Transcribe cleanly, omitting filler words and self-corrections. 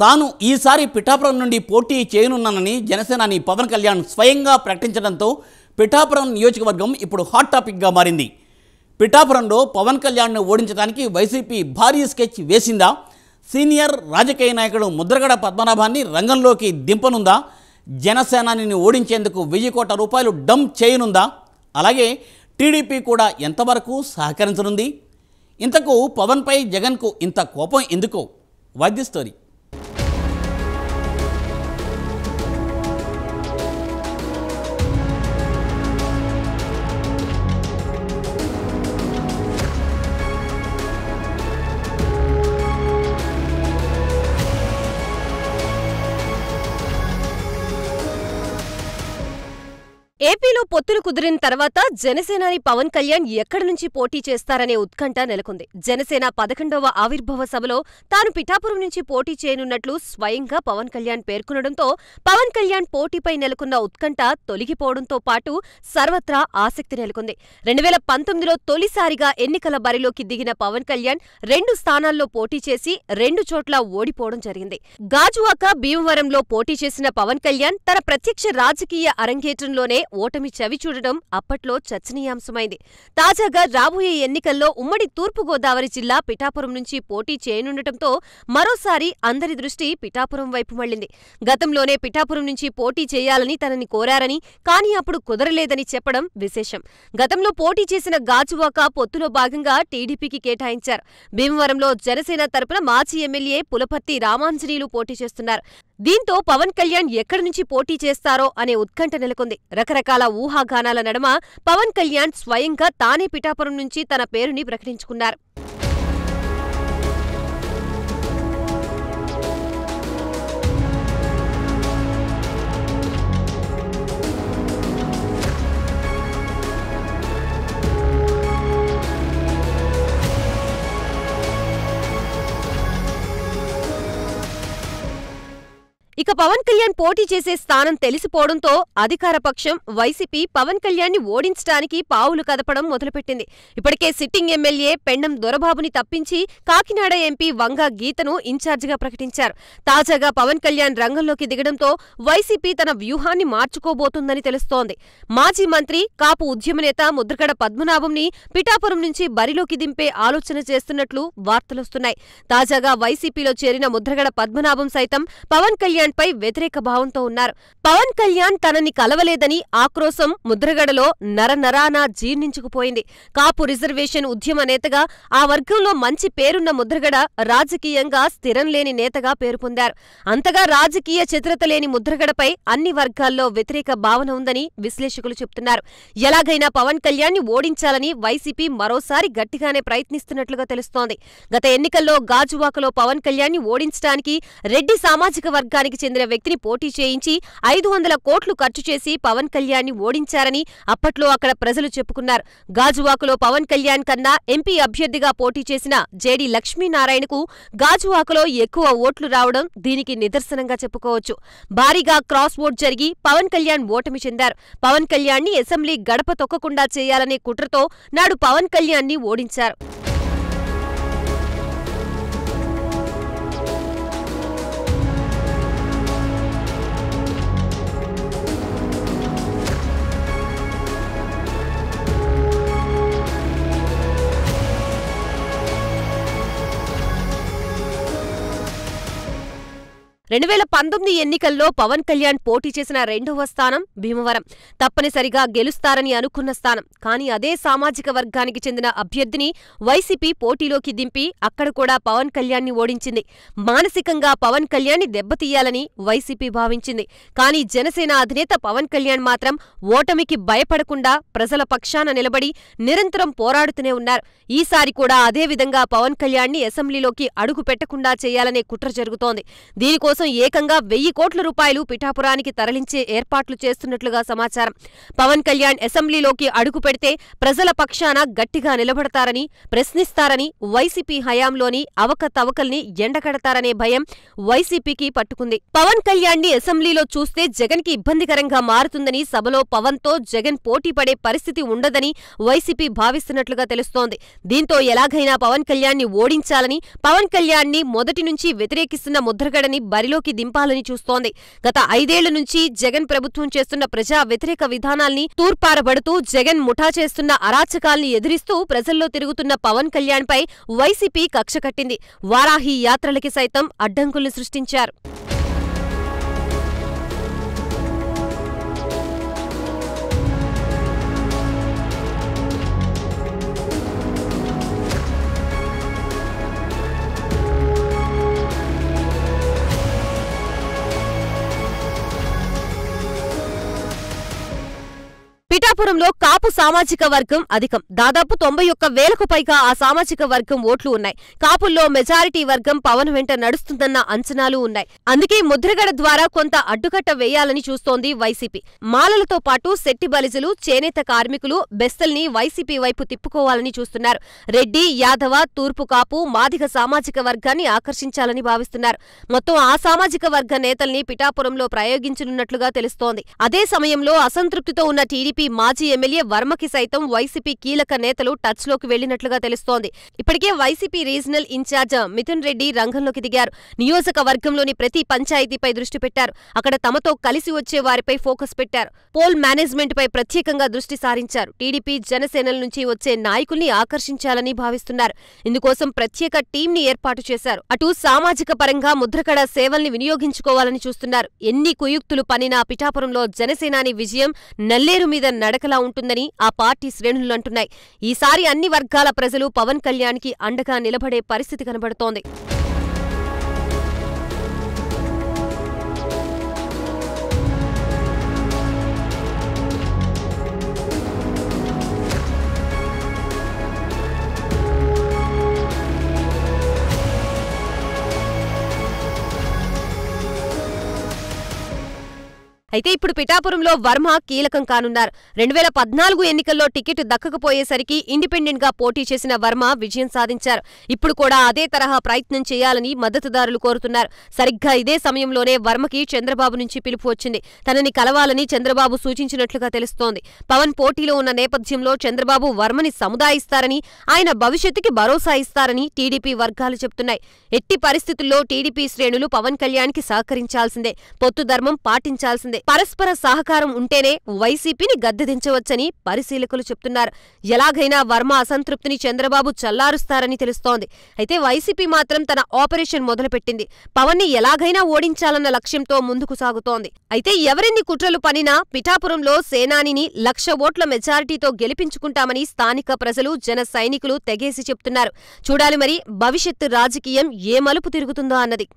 తాను ఈసారి పిఠాపురం నుండి పోటీ చేయనున్నానని జనసేనాని పవన్ కళ్యాణ్ స్వయంగా ప్రకటించడంతో పిఠాపురం నియోజకవర్గం ఇప్పుడు హాట్ టాపిక్గా మారింది. పిఠాపురంలో పవన్ కళ్యాణ్ను ఓడించడానికి వైసీపీ భారీ స్కెచ్ వేసిందా? సీనియర్ రాజకీయ నాయకుడు ముద్రగడ పద్మనాభాన్ని రంగంలోకి దింపనుందా? జనసేనానిని ఓడించేందుకు 1000 కోట్ల రూపాయలు డంప్ చేయనుందా? అలాగే టీడీపీ కూడా ఎంతవరకు సహకరించనుంది? ఇంతకు పవన్పై జగన్కు ఇంత కోపం ఎందుకు? What the story. ఏపీలో పొత్తులు కుదిరిన తర్వాత జనసేనాని పవన్ కళ్యాణ్ ఎక్కడి నుంచి పోటీ చేస్తారనే ఉత్కంఠ నెలకొంది. జనసేన 11వ ఆవిర్భావ సభలో తాను పిఠాపురం నుంచి పోటీ చేయనున్నట్లు స్వయంగా పవన్ కళ్యాణ్ పేర్కొనడంతో పవన్ కళ్యాణ్ పోటీపై నెలకొన్న ఉత్కంఠ తొలగిపోవడంతో పాటు సర్వత్రా ఆసక్తి నెలకొంది. 2019లో తొలిసారిగా ఎన్నికల బరిలోకి దిగిన పవన్ కళ్యాణ్ 2 స్థానాల్లో పోటీ చేసి 2 చోట్ల ఓడిపోవడం జరిగింది. గాజువాక, భీమవరంలో పోటీ చేసిన పవన్ కళ్యాణ్ తన ప్రత్యక్ష రాజకీయ అరంగేట్రంలోనే ఓటమి చవిచూడడం అప్పట్లో చర్చనీయాంశమైంది. తాజాగా రాబోయే ఎన్నికల్లో ఉమ్మడి తూర్పుగోదావరి జిల్లా పిఠాపురం నుంచి పోటీ చేయనుండటంతో మరోసారి అందరి దృష్టి పిఠాపురం వైపు మళ్లింది. గతంలోనే పిఠాపురం నుంచి పోటీ చేయాలని తనని కోరారని, కానీ అప్పుడు కుదరలేదని చెప్పడం విశేషం. గతంలో పోటీ చేసిన గాజువాక పొత్తులో భాగంగా టీడీపీకి కేటాయించారు. భీమవరంలో జనసేన తరపున మాజీ ఎమ్మెల్యే పులపర్తి రామాంజనేయులు పోటీ చేస్తున్నారు. దీంతో పవన్ కళ్యాణ్ ఎక్కడి నుంచి పోటీ చేస్తారో అనే ఉత్కంఠ నెలకొంది. రకరకాల ఊహాగానాల నడుమ పవన్ కళ్యాణ్ స్వయంగా తానే పిఠాపురం నుంచి తన పేరుని ప్రకటించుకున్నారు. ఇక పవన్ కళ్యాణ్ పోటీ చేసే స్థానం తెలిసిపోవడంతో అధికార పక్షం వైసీపీ పవన్ కళ్యాణ్ ని ఓడించడానికి పావులు కదపడం మొదలుపెట్టింది. ఇప్పటికే సిట్టింగ్ ఎమ్మెల్యే పెండం దొరబాబుని తప్పించి కాకినాడ ఎంపీ వంగా గీతను ఇన్ఛార్జిగా ప్రకటించారు. తాజాగా పవన్ కళ్యాణ్ రంగంలోకి దిగడంతో వైసీపీ తన వ్యూహాన్ని మార్చుకోబోతుందని తెలుస్తోంది. మాజీ మంత్రి, కాపు ఉద్యమ నేత ముద్రగడ పద్మనాభంని పిఠాపురం నుంచి బరిలోకి దింపే ఆలోచన చేస్తున్నట్లు వార్తలొస్తున్నాయి. తాజాగా వైసీపీలో చేరిన ముద్రగడ పద్మనాభం సైతం పవన్ కళ్యాణ్ పై వ్యతిరేక భావంతో ఉన్నారు. పవన్ కళ్యాణ్ తనని కలవలేదని ఆక్రోశం ముద్రగడలో నరనరానా జీర్ణించుకుపోయింది. కాపు రిజర్వేషన్ ఉద్యమ నేతగా ఆ వర్గంలో మంచి పేరున్న ముద్రగడ రాజకీయంగా స్థిరం లేని నేతగా పేరు పొందారు. అంతగా రాజకీయ చతురత లేని ముద్రగడపై అన్ని వర్గాల్లో వ్యతిరేక భావన ఉందని విశ్లేషకులు చెబుతున్నారు. ఎలాగైనా పవన్ కళ్యాణ్ ని ఓడించాలని వైసీపీ మరోసారి గట్టిగానే ప్రయత్నిస్తున్నట్లుగా తెలుస్తోంది. గత ఎన్నికల్లో గాజువాకలో పవన్ కళ్యాణ్ ని ఓడించడానికి రెడ్డి సామాజిక వర్గానికి చెందిన వ్యక్తిని పోటీ చేయించి 500 కోట్లు ఖర్చు చేసి పవన్ కళ్యాణ్ ని ఓడించారని అప్పట్లో అక్కడ ప్రజలు చెప్పుకున్నారు. గాజువాకలో పవన్ కళ్యాణ్ కన్నా ఎంపీ అభ్యర్థిగా పోటీ చేసిన జేడీ లక్ష్మీనారాయణకు గాజువాకలో ఎక్కువ ఓట్లు రావడం దీనికి నిదర్శనంగా చెప్పుకోవచ్చు. భారీగా క్రాస్ ఓట్ జరిగి పవన్ కళ్యాణ్ ఓటమి చెందారు. పవన్ కళ్యాణ్ ని అసెంబ్లీ గడప తొక్కకుండా చేయాలనే కుట్రతో నాడు పవన్ కళ్యాణ్ ని ఓడించారు. రెండు 2019 ఎన్నికల్లో పవన్ కళ్యాణ్ పోటీ చేసిన 2వ స్థానం భీమవరం. తప్పనిసరిగా గెలుస్తారని అనుకున్న స్థానం. కానీ అదే సామాజిక వర్గానికి చెందిన అభ్యర్థిని వైసీపీ పోటీలోకి దింపి అక్కడ కూడా పవన్ కళ్యాణ్ ని ఓడించింది. మానసికంగా పవన్ కళ్యాణ్ ని దెబ్బతీయాలని వైసీపీ భావించింది. కానీ జనసేన అధినేత పవన్ కళ్యాణ్ మాత్రం ఓటమికి భయపడకుండా ప్రజల పక్షాన నిలబడి నిరంతరం పోరాడుతూనే ఉన్నారు. ఈసారి కూడా అదే విధంగా పవన్ కళ్యాణ్ ని అసెంబ్లీలోకి అడుగు పెట్టకుండా చేయాలనే కుట్ర జరుగుతోంది. దీనికోసం కోసం ఏకంగా 1000 కోట్ల రూపాయలు పిఠాపురానికి తరలించే ఏర్పాట్లు చేస్తున్నట్లుగా సమాచారం. పవన్ కళ్యాణ్ అసెంబ్లీలోకి అడుగు పెడితే ప్రజల పక్షాన గట్టిగా నిలబడతారని, ప్రశ్నిస్తారని, వైసీపీ హయాంలోని అవకతవకల్ని ఎండకడతారనే భయం వైసీపీకి పట్టుకుంది. పవన్ కళ్యాణ్ ని అసెంబ్లీలో చూస్తే జగన్ కి ఇబ్బందికరంగా మారుతుందని, సభలో పవన్ తో జగన్ పోటీ పడే పరిస్థితి ఉండదని వైసీపీ భావిస్తున్నట్లుగా తెలుస్తోంది. దీంతో ఎలాగైనా పవన్ కళ్యాణ్ ని ఓడించాలని, పవన్ కళ్యాణ్ ని మొదటి నుంచి వ్యతిరేకిస్తున్న ముద్రగడని బరిలోకి దింపాలని చూస్తోంది. గత 5 ఏళ్ల నుంచి జగన్ ప్రభుత్వం చేస్తున్న ప్రజా వ్యతిరేక విధానాల్ని తూర్పారబడుతూ, జగన్ ముఠా చేస్తున్న అరాచకాల్ని ఎదిరిస్తూ ప్రజల్లో తిరుగుతున్న పవన్ కళ్యాణ్ పై వైసీపీ కక్ష కట్టింది. వారాహి యాత్రలకి సైతం అడ్డంకుల్ని సృష్టించారు. పిఠాపురంలో కాపు సామాజిక వర్గం అధికం. దాదాపు 91,000కు పైగా ఆ సామాజిక వర్గం ఓట్లు ఉన్నాయి. కాపుల్లో మెజారిటీ వర్గం పవన్ వెంట నడుస్తుందన్న అంచనాలు ఉన్నాయి. అందుకే ముద్రగడ ద్వారా కొంత అడ్డుకట్ట వేయాలని చూస్తోంది వైసీపీ. మాలలతో పాటు శెట్టి బలిజలు, చేనేత కార్మికులు, బెస్తల్ని వైసీపీ వైపు తిప్పుకోవాలని చూస్తున్నారు. రెడ్డి, యాదవ, తూర్పు కాపు, మాదిగ సామాజిక వర్గాన్ని ఆకర్షించాలని భావిస్తున్నారు. మొత్తం ఆ సామాజిక వర్గ నేతల్ని పిఠాపురంలో ప్రయోగించనున్నట్లుగా తెలుస్తోంది. అదే సమయంలో అసంతృప్తితో ఉన్న టీడీపీ మాజీ ఎమ్మెల్యే వర్మకి సైతం వైసీపీ కీలక నేతలు టచ్ లోకి వెళ్లినట్లుగా తెలుస్తోంది. ఇప్పటికే YCP regional incharge Mithun Reddy రంగంలోకి దిగారు. నియోజకవర్గంలోని ప్రతి పంచాయతీపై దృష్టి పెట్టారు. అక్కడ తమతో కలిసి వచ్చే వారిపై ఫోకస్ పెట్టారు. పోల్ మేనేజ్మెంట్ పై ప్రత్యేకంగా దృష్టి సారించారు. టీడీపీ, జనసేనల నుంచి వచ్చే నాయకుల్ని ఆకర్షించాలని భావిస్తున్నారు. ఇందుకోసం ప్రత్యేక టీంని ఏర్పాటు చేశారు. అటు సామాజిక పరంగా ముద్రగడ సేవల్ని వినియోగించుకోవాలని చూస్తున్నారు. ఎన్ని కుయుక్తులు పనినా పిఠాపురంలో జనసేనాని విజయం నల్లేరు మీద నడకలా ఉంటుందని ఆ పార్టీ శ్రేణులు అంటున్నాయి. ఈసారి అన్ని వర్గాల ప్రజలు పవన్ కళ్యాణ్ కి అండగా నిలబడే పరిస్థితి కనబడుతోంది. అయితే ఇప్పుడు పిఠాపురంలో వర్మ కీలకం కానున్నారు. 2014 ఎన్నికల్లో టికెట్ దక్కకపోయేసరికి ఇండిపెండెంట్ గా పోటీ చేసిన వర్మ విజయం సాధించారు. ఇప్పుడు కూడా అదే తరహా ప్రయత్నం చేయాలని మద్దతుదారులు కోరుతున్నారు. సరిగ్గా ఇదే సమయంలోనే వర్మకి చంద్రబాబు నుంచి పిలుపు వచ్చింది. తనని కలవాలని చంద్రబాబు సూచించినట్లుగా తెలుస్తోంది. పవన్ పోటీలో ఉన్న నేపథ్యంలో చంద్రబాబు వర్మని సముదాయిస్తారని, ఆయన భవిష్యత్తుకి భరోసా ఇస్తారని టీడీపీ వర్గాలు చెబుతున్నాయి. ఎట్టి పరిస్థితుల్లో టీడీపీ శ్రేణులు పవన్ కళ్యాణ్ కి సహకరించాల్సిందే, పొత్తు ధర్మం పాటించాల్సిందే. పరస్పర సహకారం ఉంటేనే వైసీపీని గద్దెదించవచ్చని పరిశీలకులు చెప్తున్నారు. ఎలాగైనా వర్మ అసంతృప్తిని చంద్రబాబు చల్లారుస్తారని తెలుస్తోంది. అయితే వైసీపీ మాత్రం తన ఆపరేషన్ మొదలుపెట్టింది. పవన్ ని ఎలాగైనా ఓడించాలన్న లక్ష్యంతో ముందుకు సాగుతోంది. అయితే ఎవరెన్ని కుట్రలు పనినా పిఠాపురంలో సేనానిని 1,00,000 ఓట్ల మెజారిటీతో గెలిపించుకుంటామని స్థానిక ప్రజలు, జన సైనికులు తెగేసి చెప్తున్నారు. చూడాలి మరి భవిష్యత్తు రాజకీయం ఏ మలుపు తిరుగుతుందో అన్నది.